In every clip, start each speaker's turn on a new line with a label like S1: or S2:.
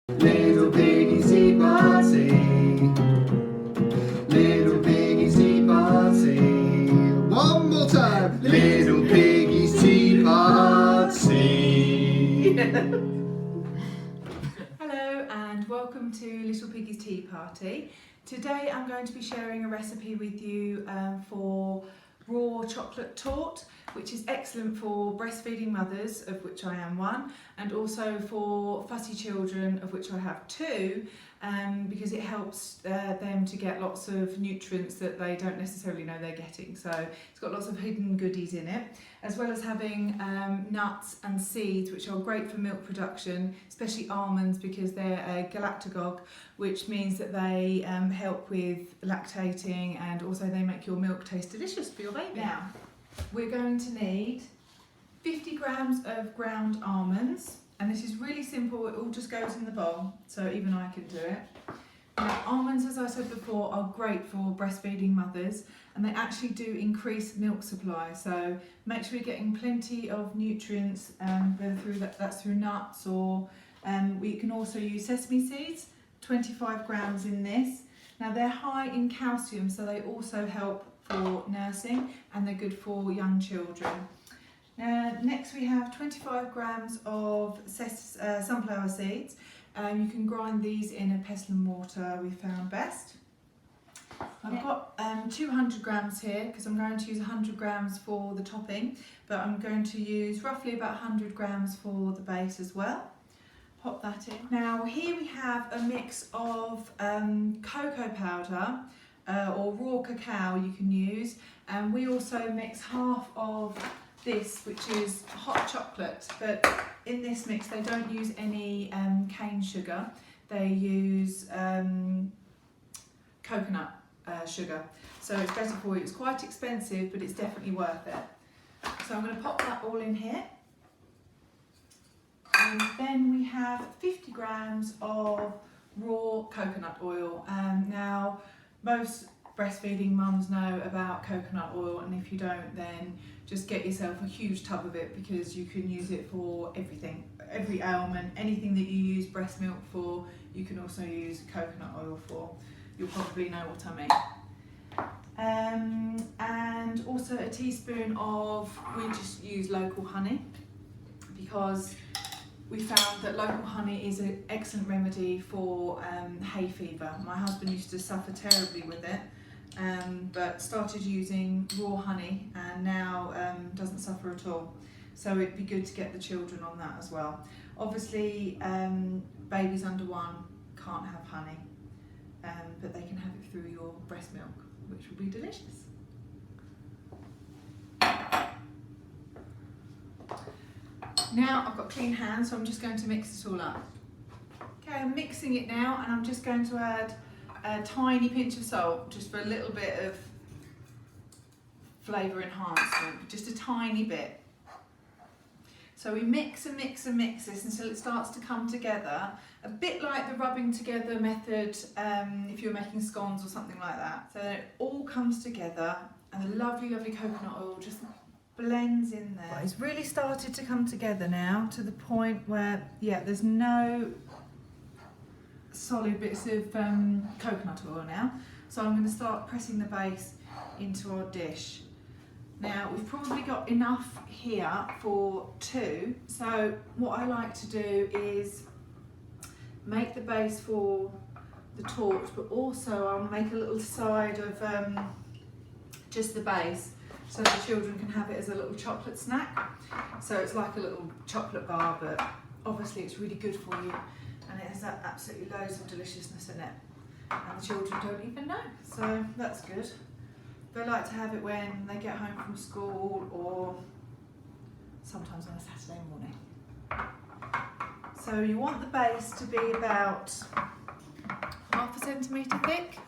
S1: Little piggy's tea party. Little piggy's tea party. One more time. Little piggy's tea party.
S2: Hello and welcome to Little Piggy's Tea Party. Today I'm going to be sharing a recipe with you for raw chocolate torte, which is excellent for breastfeeding mothers, of which I am one, and also for fussy children, of which I have two, because it helps them to get lots of nutrients that they don't necessarily know they're getting. So it's got lots of hidden goodies in it, as well as having nuts and seeds, which are great for milk production, especially almonds, because they're a galactagogue, which means that they help with lactating, and also they make your milk taste delicious for your baby. Now, we're going to need 50 grams of ground almonds, and this is really simple, it all just goes in the bowl, so even I can do it. Now, almonds, as I said before, are great for breastfeeding mothers, and they actually do increase milk supply, so make sure you're getting plenty of nutrients, whether that's through nuts, or we can also use sesame seeds, 25 grams in this. Now they're high in calcium, so they also help for nursing, and they're good for young children. Next we have 25 grams of sunflower seeds. You can grind these in a pestle and mortar, we found best. I've got 200 grams here because I'm going to use 100 grams for the topping, but I'm going to use roughly about 100 grams for the base as well. Pop that in. Now here we have a mix of cocoa powder or raw cacao you can use, and we also mix half of this, which is hot chocolate, but in this mix they don't use any cane sugar, they use coconut sugar, so it's better for you. It's quite expensive, but it's definitely worth it. So I'm going to pop that all in here. And then we have 50 grams of raw coconut oil. Now, most breastfeeding mums know about coconut oil, and if you don't, then just get yourself a huge tub of it, because you can use it for everything, every ailment, anything that you use breast milk for, you can also use coconut oil for. You'll probably know what I mean. And also a teaspoon of, we just use local honey, because we found that local honey is an excellent remedy for hay fever. My husband used to suffer terribly with it, but started using raw honey, and now doesn't suffer at all. So it'd be good to get the children on that as well. Obviously, babies under 1 can't have honey, but they can have it through your breast milk, which will be delicious. Now I've got clean hands, so I'm just going to mix this all up. Okay, I'm mixing it now, and I'm just going to add a tiny pinch of salt, just for a little bit of flavour enhancement, just a tiny bit. So we mix and mix and mix this until it starts to come together, a bit like the rubbing together method if you're making scones or something like that. So it all comes together, and the lovely, lovely coconut oil just blends in there. Well, it's really started to come together now, to the point where, yeah, there's no solid bits of coconut oil now. So I'm going to start pressing the base into our dish. Now we've probably got enough here for 2. So what I like to do is make the base for the torte, but also I'll make a little side of just the base, so the children can have it as a little chocolate snack. So it's like a little chocolate bar, but obviously it's really good for you, and it has absolutely loads of deliciousness in it, and the children don't even know, so that's good. They like to have it when they get home from school, or sometimes on a Saturday morning. So you want the base to be about ½ centimetre thick,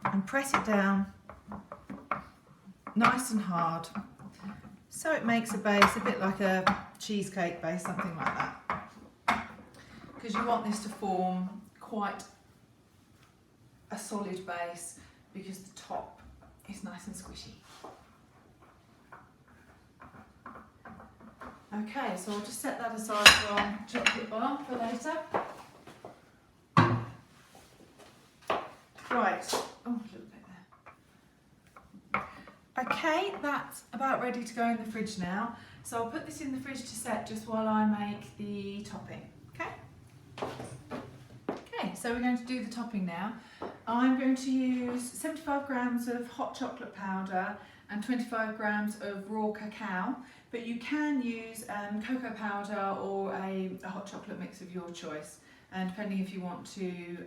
S2: and press it down nice and hard, so it makes a base a bit like a cheesecake base, something like that, because you want this to form quite a solid base, because the top is nice and squishy. Okay, so I'll just set that aside for our chocolate bar for later. Right, oh, a little bit there. Okay, that's about ready to go in the fridge now. So I'll put this in the fridge to set just while I make the topping, okay? Okay, so we're going to do the topping now. I'm going to use 75 grams of hot chocolate powder and 25 grams of raw cacao, but you can use cocoa powder or a hot chocolate mix of your choice, and depending if you want to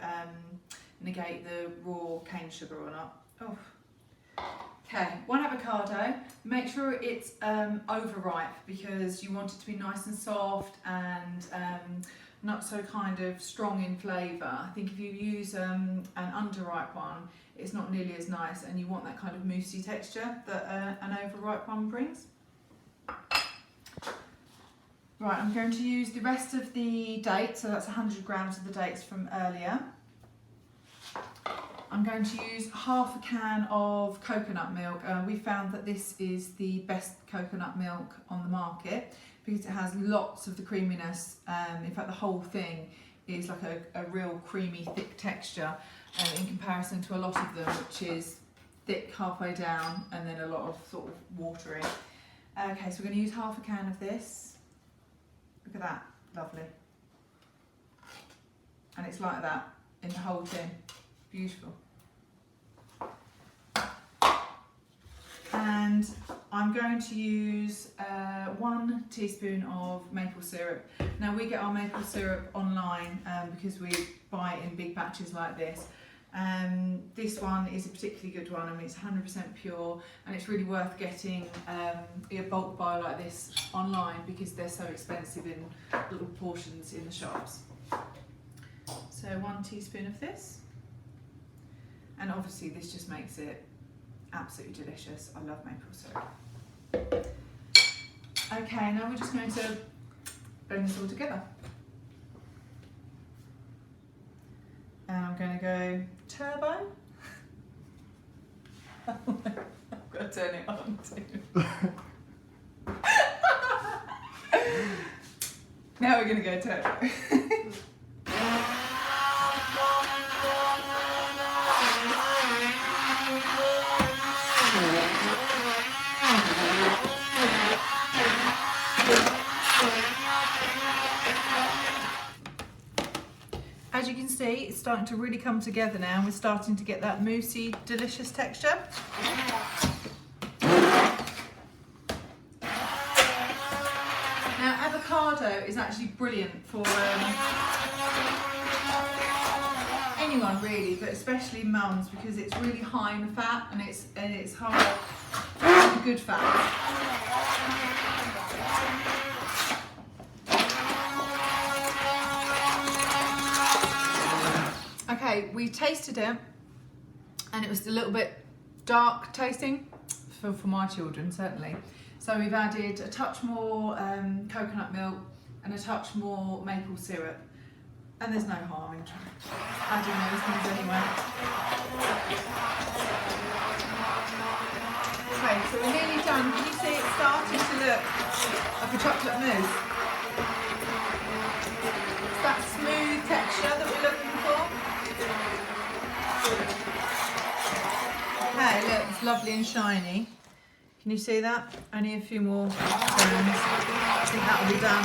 S2: negate the raw cane sugar or not. Oh. Okay, 1 avocado. Make sure it's overripe because you want it to be nice and soft and not so kind of strong in flavour. I think if you use an underripe one, it's not nearly as nice, and you want that kind of moussey texture that an overripe one brings. Right, I'm going to use the rest of the dates, so that's 100 grams of the dates from earlier. I'm going to use half a can of coconut milk. We found that this is the best coconut milk on the market because it has lots of the creaminess. In fact, the whole thing is like a real creamy, thick texture in comparison to a lot of them, which is thick halfway down and then a lot of sort of watery. Okay, so we're going to use half a can of this. Look at that, lovely. And it's like that in the whole tin. Beautiful. And I'm going to use 1 teaspoon of maple syrup. Now we get our maple syrup online because we buy it in big batches like this. This one is a particularly good one. I mean, it's 100% pure, and it's really worth getting a bulk buy like this online because they're so expensive in little portions in the shops. So 1 teaspoon of this. And obviously this just makes it absolutely delicious. I love maple syrup. Okay, now we're just going to blend this all together. And I'm going to go turbo. I've got to turn it on too. Now we're going to go turbo. As you can see, it's starting to really come together now. We're starting to get that moussey, delicious texture. Now, avocado is actually brilliant for anyone really, but especially mums, because it's really high in fat and it's high, good fat. Okay, we tasted it and it was a little bit dark tasting for my children, certainly. So we've added a touch more coconut milk and a touch more maple syrup. And there's no harm in adding those things anyway. Okay, so we're nearly done. Can you see it starting to look like a chocolate mousse? It's that smooth texture that we're looking for. Okay, look, it's lovely and shiny. Can you see that? Only a few more turns. I think that will be done.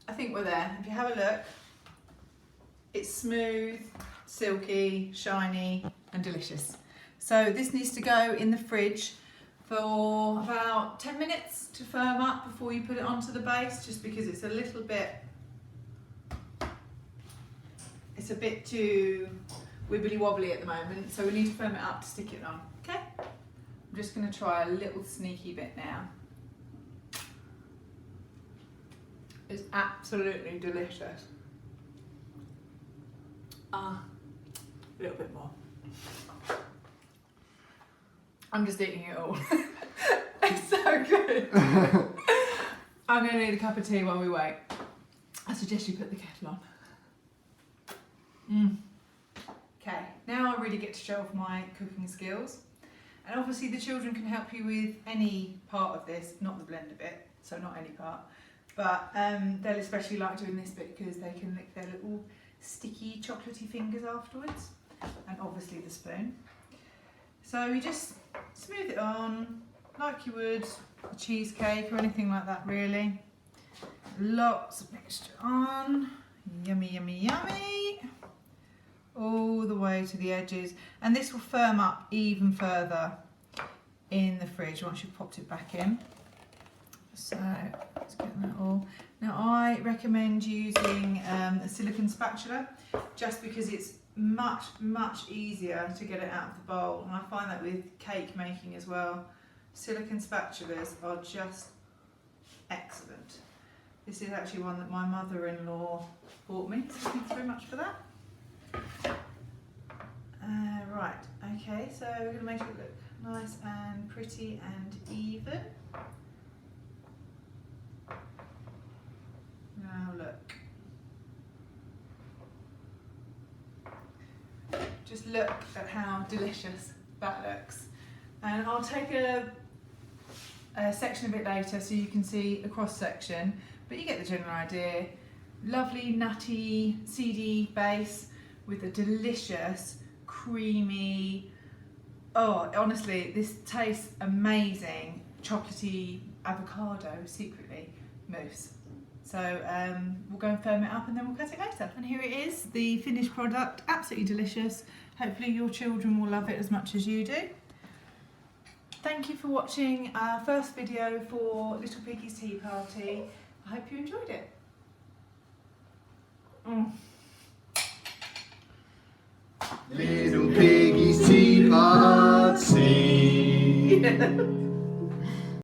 S2: I think we're there. If you have a look, it's smooth, silky, shiny and delicious. So this needs to go in the fridge for about 10 minutes to firm up before you put it onto the base, just because it's a little bit, it's a bit too wibbly wobbly at the moment, so we need to firm it up to stick it on. Okay, I'm just going to try a little sneaky bit now. It's absolutely delicious. A little bit more. I'm just eating it all. It's so good. I'm going to need a cup of tea while we wait. I suggest you put the kettle on. Okay, now I really get to show off my cooking skills. And obviously the children can help you with any part of this, not the blender bit, so not any part. But they'll especially like doing this bit because they can lick their little sticky chocolatey fingers afterwards. And obviously the spoon. So you just smooth it on like you would a cheesecake or anything like that really. Lots of mixture on. Yummy, yummy, yummy. All the way to the edges. And this will firm up even further in the fridge once you've popped it back in. So let's get that all. Now I recommend using a silicone spatula just because it's much easier to get it out of the bowl, and I find that with cake making as well, silicone spatulas are just excellent. This is actually one that my mother-in-law bought me, so thanks very much for that. Right, okay, so we're going to make it look nice and pretty and even. Now look. Just look at how delicious that looks. And I'll take a section of it later so you can see a cross section, but you get the general idea. Lovely nutty seedy base with a delicious creamy, oh honestly this tastes amazing, chocolatey avocado secretly mousse. So we'll go and firm it up and then we'll cut it later. And here it is, the finished product, absolutely delicious. Hopefully your children will love it as much as you do. Thank you for watching our first video for Little Piggy's Tea Party. I hope you enjoyed it.
S1: Little Piggy's Tea Party.